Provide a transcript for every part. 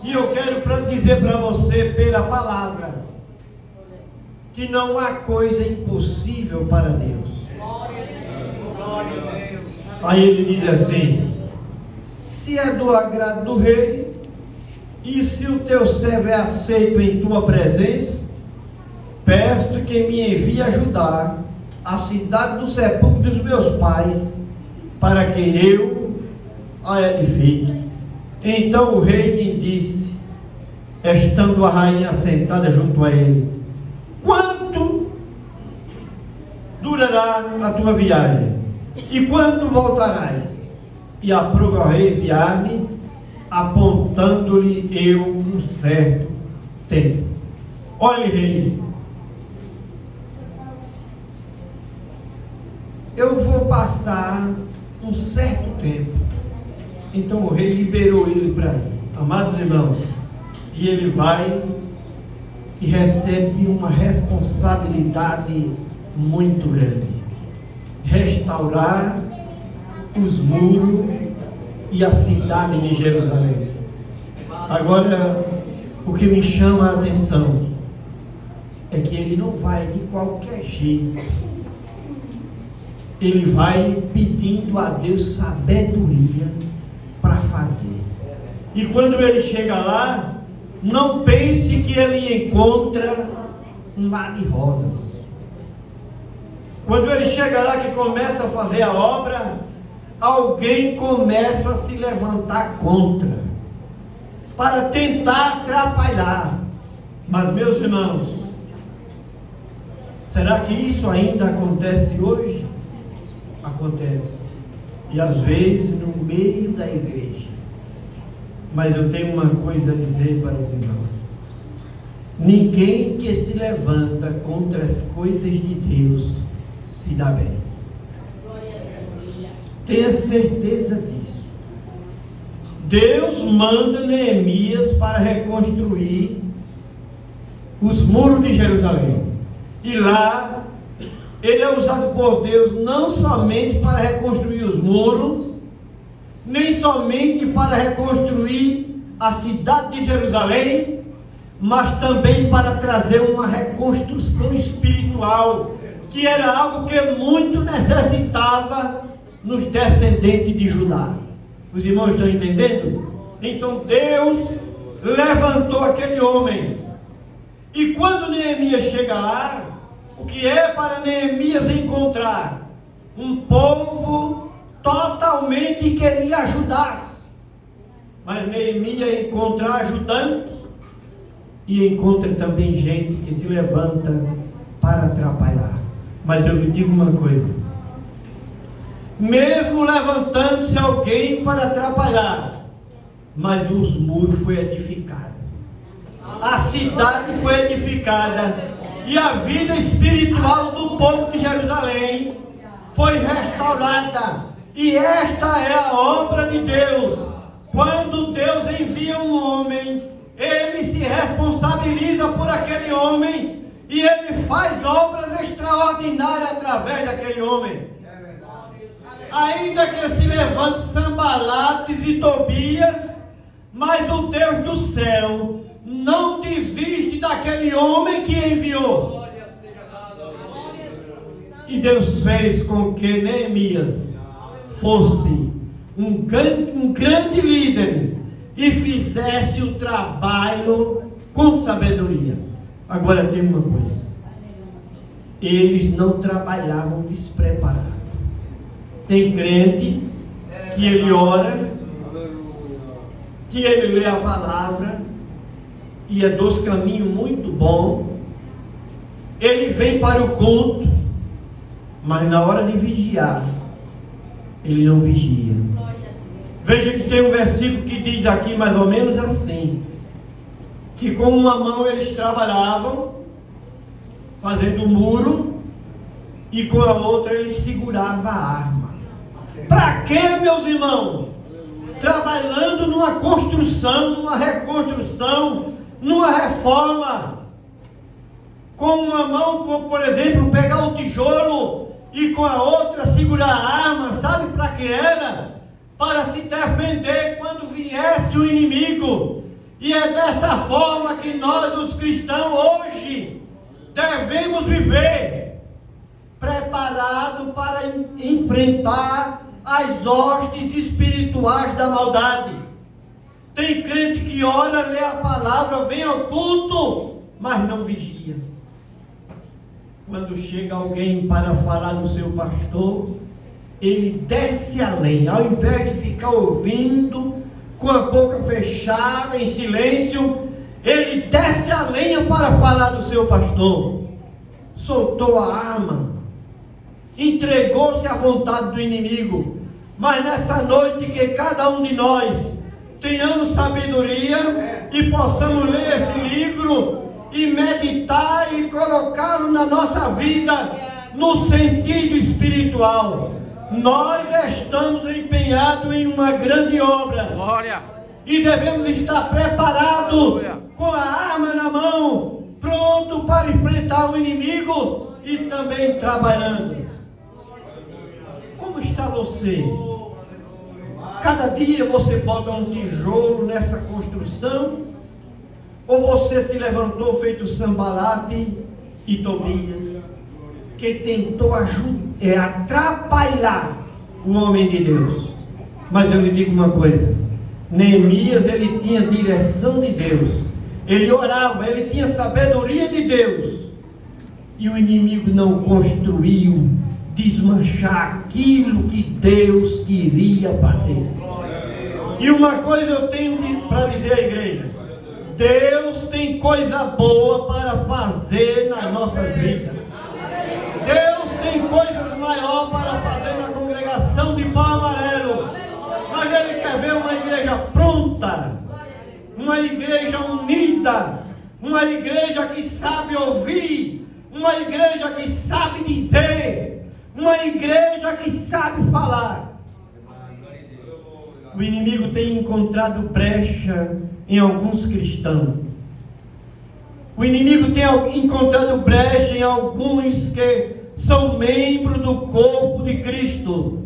E eu quero dizer para você, pela palavra, que não há coisa impossível para Deus. Aí ele diz assim: se é do agrado do rei, e se o teu servo é aceito em tua presença, peço que me envie ajudar a cidade do sepulcro dos meus pais, para que eu a edifique. Então o rei lhe disse, estando a rainha sentada junto a ele: quanto durará a tua viagem? E quando voltarás? E aprove ao rei enviar-me, apontando-lhe eu um certo tempo. Olhe, rei, eu vou passar um certo tempo. Então o rei liberou ele para ir. Amados irmãos, e ele vai e recebe uma responsabilidade muito grande: restaurar os muros e a cidade de Jerusalém. Agora, o que me chama a atenção é que ele não vai de qualquer jeito. Ele vai pedindo a Deus sabedoria para fazer. E quando ele chega lá, não pense que ele encontra um mar de rosas. Quando ele chega lá, que começa a fazer a obra, alguém começa a se levantar contra, para tentar atrapalhar. Mas, meus irmãos, será que isso ainda acontece hoje? Acontece. E às vezes no meio da igreja. Mas eu tenho uma coisa a dizer para os irmãos: ninguém que se levanta contra as coisas de Deus se dá bem. Tenha certeza disso. Deus manda Neemias para reconstruir os muros de Jerusalém. E lá ele é usado por Deus não somente para reconstruir os muros, nem somente para reconstruir a cidade de Jerusalém, mas também para trazer uma reconstrução espiritual, que era algo que muito necessitava nos descendentes de Judá. Os irmãos estão entendendo? Então Deus levantou aquele homem. E quando Neemias chega lá, o que é para Neemias encontrar? Um povo totalmente que lhe ajudasse. Mas Neemias encontra ajudantes e encontra também gente que se levanta para atrapalhar. Mas eu lhe digo uma coisa: mesmo levantando-se alguém para atrapalhar, mas os muros foram edificados, a cidade foi edificada, e a vida espiritual do povo de Jerusalém foi restaurada. E esta é a obra de Deus. Quando Deus envia um homem, ele se responsabiliza por aquele homem, e ele faz obras extraordinárias através daquele homem. Ainda que se levante Sanbalates e Tobias, mas o Deus do céu não desiste daquele homem que enviou. E Deus fez com que Neemias fosse um grande líder e fizesse o trabalho com sabedoria. Agora tem uma coisa: eles não trabalhavam despreparados. Tem crente que ele ora, que ele lê a palavra, e é dos caminhos muito bom. Ele vem para o culto, mas na hora de vigiar, ele não vigia. Veja que tem um versículo que diz aqui mais ou menos assim: que com uma mão eles trabalhavam fazendo o muro, e com a outra eles seguravam a arma. Para quê, meus irmãos? Trabalhando numa construção, numa reconstrução, numa reforma. Com uma mão, por exemplo, pegar o tijolo, e com a outra segurar a arma. Sabe para que era? Para se defender quando viesse o inimigo. E é dessa forma que nós, os cristãos, hoje devemos viver, preparado para enfrentar as hostes espirituais da maldade. Tem crente que ora, lê a palavra, vem ao culto, mas não vigia. Quando chega alguém para falar do seu pastor, ele desce além, ao invés de ficar ouvindo, com a boca fechada, em silêncio, ele desce a lenha para falar do seu pastor. Soltou a arma, entregou-se à vontade do inimigo. Mas nessa noite, que cada um de nós tenhamos sabedoria e possamos ler esse livro e meditar e colocá-lo na nossa vida no sentido espiritual. Nós estamos empenhados em uma grande obra. Glória. E devemos estar preparados, Aleluia, com a arma na mão, pronto para enfrentar o inimigo e também trabalhando. Como está você? Cada dia você bota um tijolo nessa construção? Ou você se levantou feito Sambalate e Tobias, que tentou atrapalhar o homem de Deus? Mas eu lhe digo uma coisa: Neemias, ele tinha direção de Deus, ele orava, ele tinha sabedoria de Deus, e o inimigo não construiu desmanchar aquilo que Deus queria fazer. E uma coisa eu tenho para dizer à igreja: Deus tem coisa boa para fazer nas nossas vidas. Deus tem coisas maiores para fazer na congregação de Pau Amarelo. Mas Ele quer ver uma igreja pronta, uma igreja unida, uma igreja que sabe ouvir, uma igreja que sabe dizer, uma igreja que sabe falar. O inimigo tem encontrado brecha em alguns cristãos. O inimigo tem encontrado brecha em alguns que são membros do corpo de Cristo.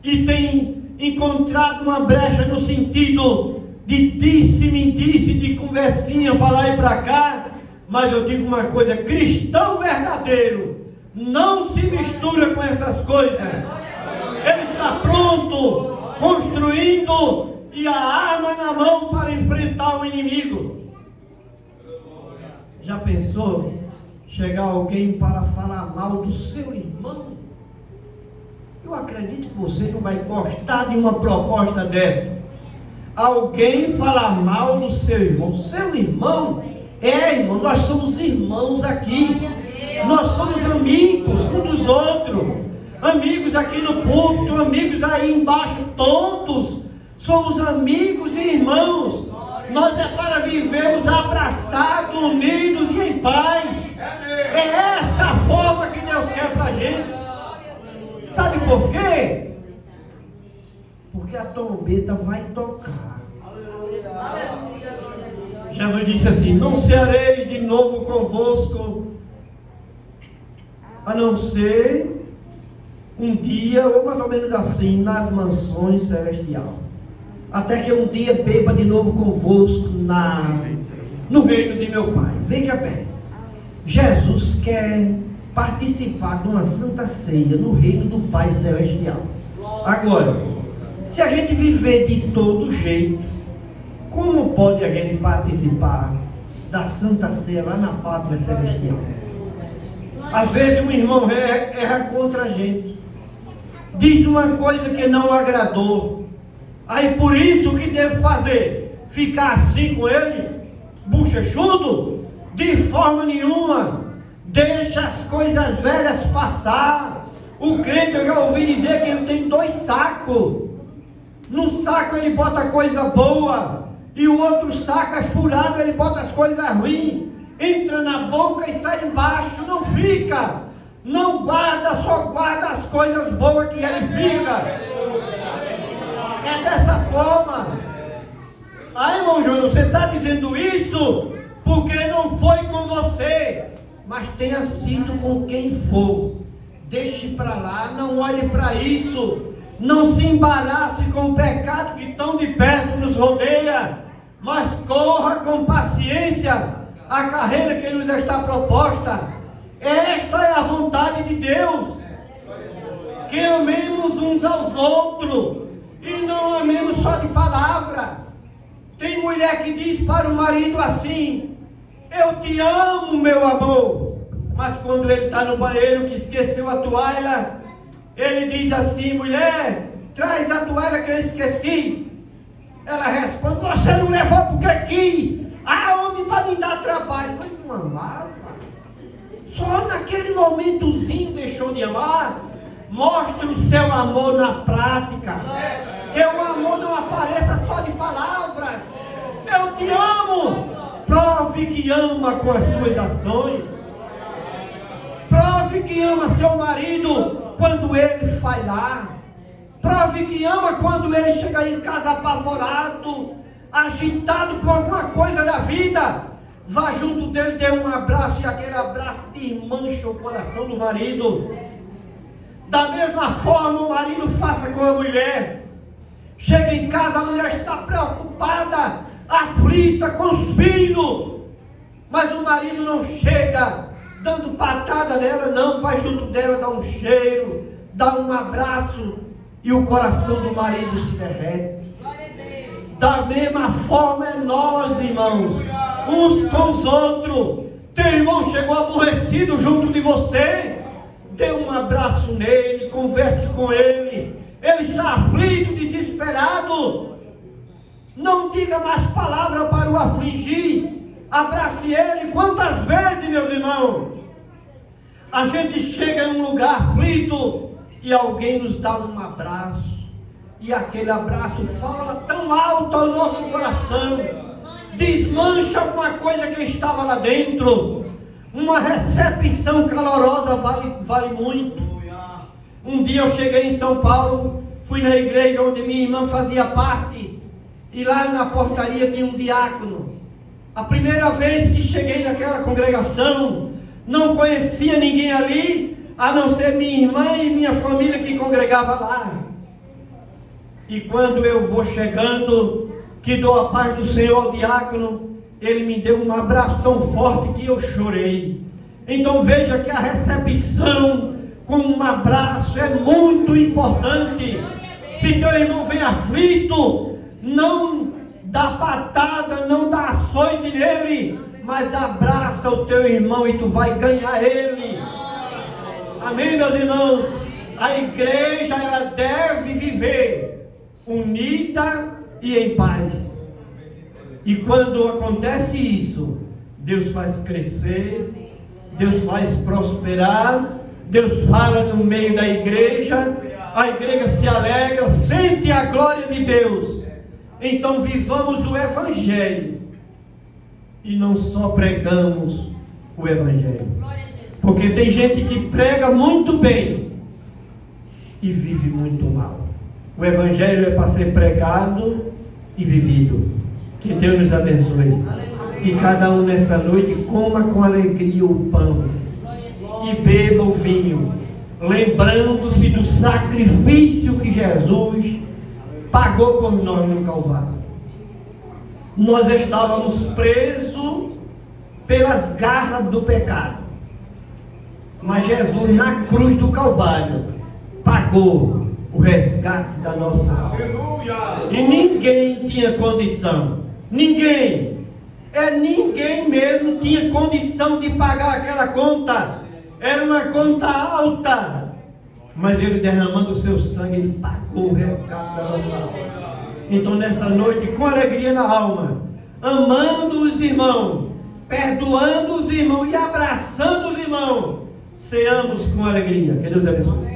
E tem encontrado uma brecha no sentido de disse-me-disse, de conversinha para lá e para cá. Mas eu digo uma coisa: cristão verdadeiro não se mistura com essas coisas. Ele está pronto, construindo e a arma na mão para enfrentar o inimigo. Já pensou chegar alguém para falar mal do seu irmão? Eu acredito que você não vai gostar de uma proposta dessa. Alguém falar mal do seu irmão. Seu irmão? Irmão, nós somos irmãos aqui. Nós somos amigos um dos outros. Amigos aqui no púlpito, amigos aí embaixo, todos somos amigos e irmãos. Nós é para vivermos abraçados, unidos e em paz. É essa a forma que Deus quer para a gente. Sabe por quê? Porque a trombeta vai tocar. Jesus disse assim: não serei de novo convosco, a não ser um dia, ou mais ou menos assim, nas mansões celestiais, até que um dia beba de novo convosco no reino de meu Pai. Veja bem, Jesus quer participar de uma santa ceia no reino do Pai celestial. Agora, se a gente viver de todo jeito, como pode a gente participar da santa ceia lá na pátria celestial? Às vezes um irmão erra contra a gente, diz uma coisa que não agradou. Aí por isso o que devo fazer? Ficar assim com ele? Bochechudo? De forma nenhuma. Deixa as coisas velhas passar. O crente, eu já ouvi dizer que ele tem 2 sacos. Num saco ele bota coisa boa, e o outro saco é furado, ele bota as coisas ruins. Entra na boca e sai embaixo. Não fica. Não guarda, só guarda as coisas boas que ele fica. É dessa forma. Aí, irmão Júnior, você está dizendo isso porque não foi com você, mas tenha sido com quem for. Deixe para lá, não olhe para isso. Não se embarace com o pecado que tão de perto nos rodeia. mas corra com paciência a carreira que nos está proposta. Esta é a vontade de Deus, que amemos uns aos outros, e não amemos só de palavra. Tem mulher que diz para o marido assim: eu te amo, meu amor, mas quando ele está no banheiro que esqueceu a toalha, ele diz assim: mulher, traz a toalha que eu esqueci. Ela responde: você não levou porque aqui há homem para me dar trabalho. Mas não amava, só naquele momentozinho deixou de amar. Mostre o seu amor na prática, que o amor não apareça só de palavras. Eu te amo. Prove que ama com as suas ações. Prove que ama seu marido quando ele falhar. Prove que ama quando ele chegar em casa apavorado, agitado com alguma coisa da vida. Vá junto dele, dê um abraço, e aquele abraço desmancha o coração do marido. Da mesma forma, o marido faça com a mulher. Chega em casa, a mulher está preocupada, aflita com os filhos, mas o marido não chega dando patada nela, não. Vai junto dela, dá um cheiro, dá um abraço, e o coração do marido se derrete. Da mesma forma é nós, irmãos, uns com os outros. Teu irmão chegou aborrecido junto de você, dê um abraço nele, converse com ele. Ele está aflito, desesperado. Não diga mais palavra para o afligir. Abrace ele. Quantas vezes, meus irmãos, a gente chega em um lugar aflito e alguém nos dá um abraço, e aquele abraço fala tão alto ao nosso coração, desmancha alguma coisa que estava lá dentro. Uma recepção calorosa vale muito. Um dia eu cheguei em São Paulo, fui na igreja onde minha irmã fazia parte, e lá na portaria tinha um diácono. A primeira vez que cheguei naquela congregação, não conhecia ninguém ali, a não ser minha irmã e minha família que congregava lá. E quando eu vou chegando, que dou a paz do Senhor ao diácono, ele me deu um abraço tão forte que eu chorei. Então veja que a recepção com um abraço é muito importante. Se teu irmão vem aflito, não dá patada, não dá açoite nele, mas abraça o teu irmão e tu vai ganhar ele. Amém, meus irmãos? A igreja, ela deve viver unida e em paz. E quando acontece isso, Deus faz crescer, Deus faz prosperar, Deus fala no meio da igreja, a igreja se alegra, sente a glória de Deus. Então vivamos o Evangelho e não só pregamos o Evangelho, porque tem gente que prega muito bem e vive muito mal. O Evangelho é para ser pregado e vivido. Que Deus nos abençoe. E cada um nessa noite coma com alegria o pão e beba o vinho, lembrando-se do sacrifício que Jesus pagou por nós no Calvário. Nós estávamos presos pelas garras do pecado, mas Jesus na cruz do Calvário pagou o resgate da nossa alma. E ninguém tinha condição, ninguém mesmo tinha condição de pagar aquela conta. Era uma conta alta, mas ele derramando o seu sangue, ele pagou o resgate da nossa alma. Então nessa noite, com alegria na alma, amando os irmãos, perdoando os irmãos e abraçando os irmãos, ceamos com alegria. Que Deus abençoe.